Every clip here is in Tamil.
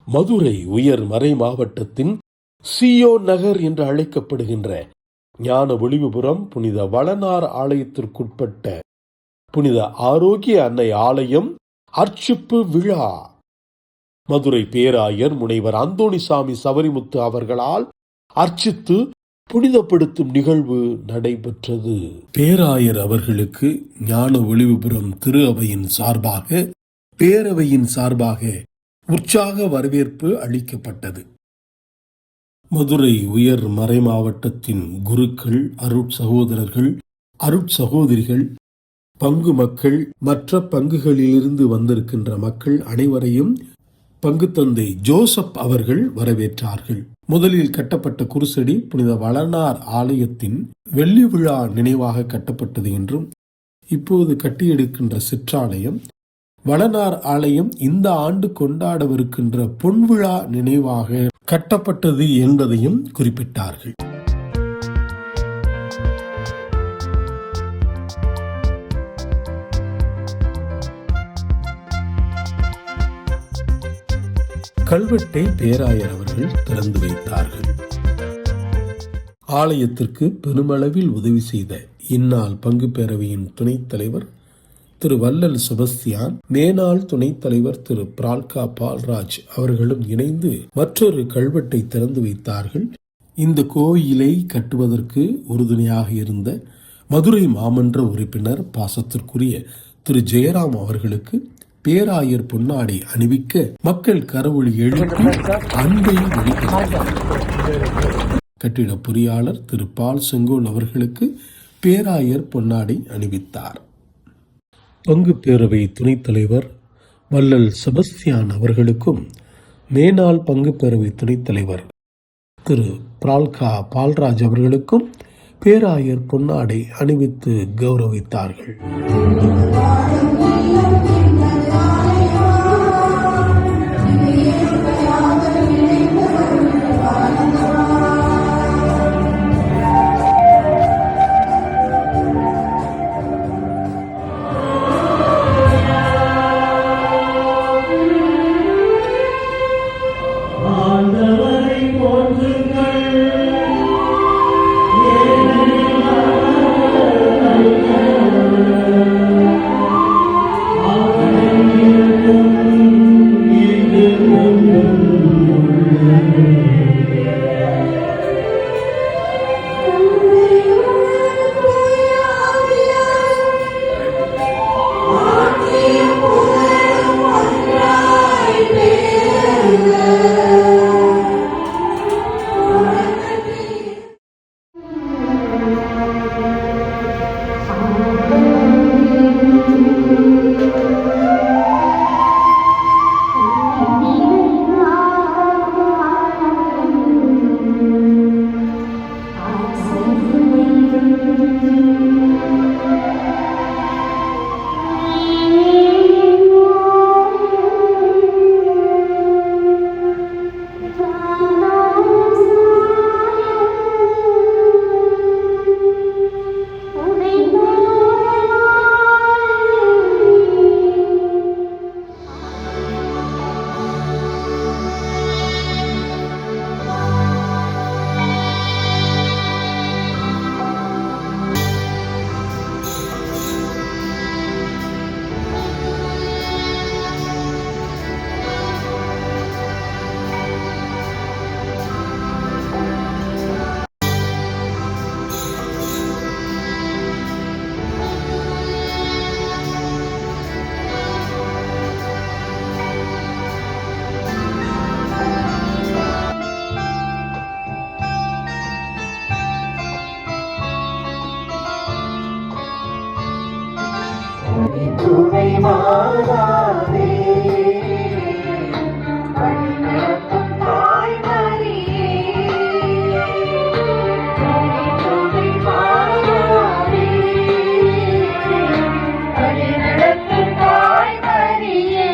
மதுரை உயர் மறை மாவட்டத்தின் சியோன் நகர் என்று அழைக்கப்படுகின்ற ஞான ஒளிவுபுரம் புனித வளனார் ஆலயத்திற்குட்பட்ட புனித ஆரோக்கிய அன்னை ஆலயம் அர்ச்சிப்பு விழா மதுரை பேராயர் முனைவர் அந்தோணிசாமி சவரிமுத்து அவர்களால் அர்ச்சித்து புனிதப்படுத்தும் நிகழ்வு நடைபெற்றது. பேராயர் அவர்களுக்கு ஞான ஒளிவுபுரம் திரு அவையின் சார்பாக பேரவையின் சார்பாக உற்சாக வரவேற்பு அளிக்கப்பட்டது. மதுரை உயர் மறை மாவட்டத்தின் குருக்கள், அருட்சகோதரர்கள், அருட்சகோதரிகள், பங்கு மக்கள், மற்ற பங்குகளிலிருந்து வந்திருக்கின்ற மக்கள் அனைவரையும் பங்கு தந்தை ஜோசப் அவர்கள் வரவேற்றார்கள். முதலில் கட்டப்பட்ட குருசடி புனித வளனார் ஆலயத்தின் வெள்ளி விழா நினைவாக கட்டப்பட்டது என்றும், இப்போது கட்டியெடுக்கின்ற சிற்றாலயம் வளனார் ஆலயம் இந்த ஆண்டு கொண்டாடவிருக்கின்ற பொன்விழா நினைவாக கட்டப்பட்டது என்பதையும் குறிப்பிட்டார்கள். கல்வெட்டை பேராயர் அவர்கள் திறந்து வைத்தார்கள். ஆலயத்திற்கு பெருமளவில் உதவி செய்த இந்நாள் பங்கு பேரவையின் துணைத் தலைவர் திரு வள்ளல் செபஸ்தியான், மேனாள் துணைத் தலைவர் திரு பிரால்கா பால்ராஜ் அவர்களும் இணைந்து மற்றொரு கல்வெட்டை திறந்து வைத்தார்கள். இந்த கோயிலை கட்டுவதற்கு உறுதுணையாக இருந்த மதுரை மாமன்ற உறுப்பினர் பாசத்திற்குரிய திரு ஜெயராம் அவர்களுக்கு பேராயர் பொன்னாடை அணிவிக்க மக்கள் கரவொலி எழுப்பி அன்பை வெளிப்படுத்தினார். கட்டிட பொறியாளர் திரு பால் செங்கோல் அவர்களுக்கு பேராயர் பொன்னாடை அணிவித்தார். பங்கு பேரவை துணைத் தலைவர் வள்ளல் செபஸ்தியான் அவர்களுக்கும் மேனாள் பங்கு பேரவை துணைத் தலைவர் திரு பிரால்கா பால்ராஜ் அவர்களுக்கும் பேராயர் பொன்னாடை அணிவித்து கௌரவித்தார்கள். துணை மாறாதே தாய் மரியே, துணை மாறாதே நடத்தும் தாய் மரியே.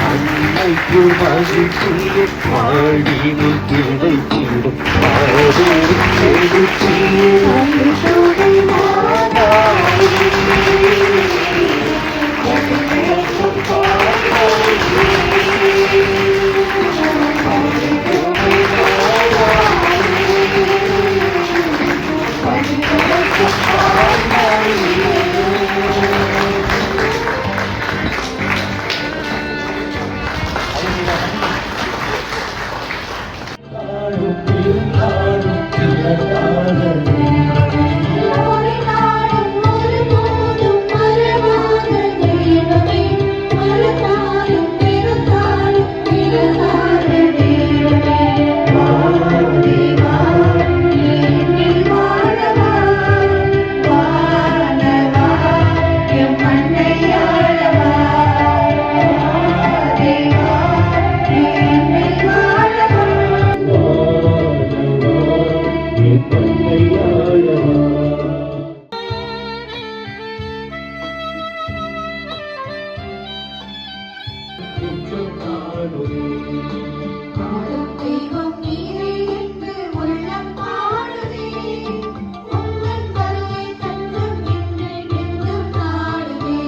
அன்னைக்கு மகிழ்ச்சியை வாழ்வினும் கிடைத்திடும் எழுச்சியே ஒரு நாளும் ஒருபோதும் மறவாத தெய்வமே, மறந்தாலும் பிறந்தாலும் பிறந்தாத தெய்வமே. வா தேவா, என்னில் வாழவா, வாழவா, எம் மண்ணை ஆளவா. வா தேவா, என்னில் வாழவா. ஆளும் தெய்வம் நீரே என்று உள்ளம் பாடுதே. உந்தன் வருகை தஞ்சம் என்று நெஞ்சம் நாடுதே.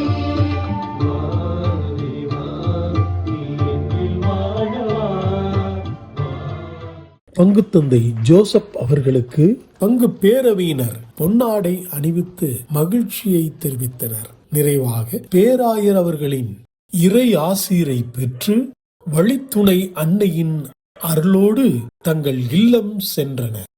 பங்குத்தந்தை ஜோசப் அவர்களுக்கு பங்கு பேரவையினர் பொன்னாடை அணிவித்து மகிழ்ச்சியை தெரிவித்தனர். நிறைவாக பேராயர் அவர்களின் இறை ஆசீரை பெற்று வழித்துணை அன்னையின் அருளோடு தங்கள் இல்லம் சென்றனர்.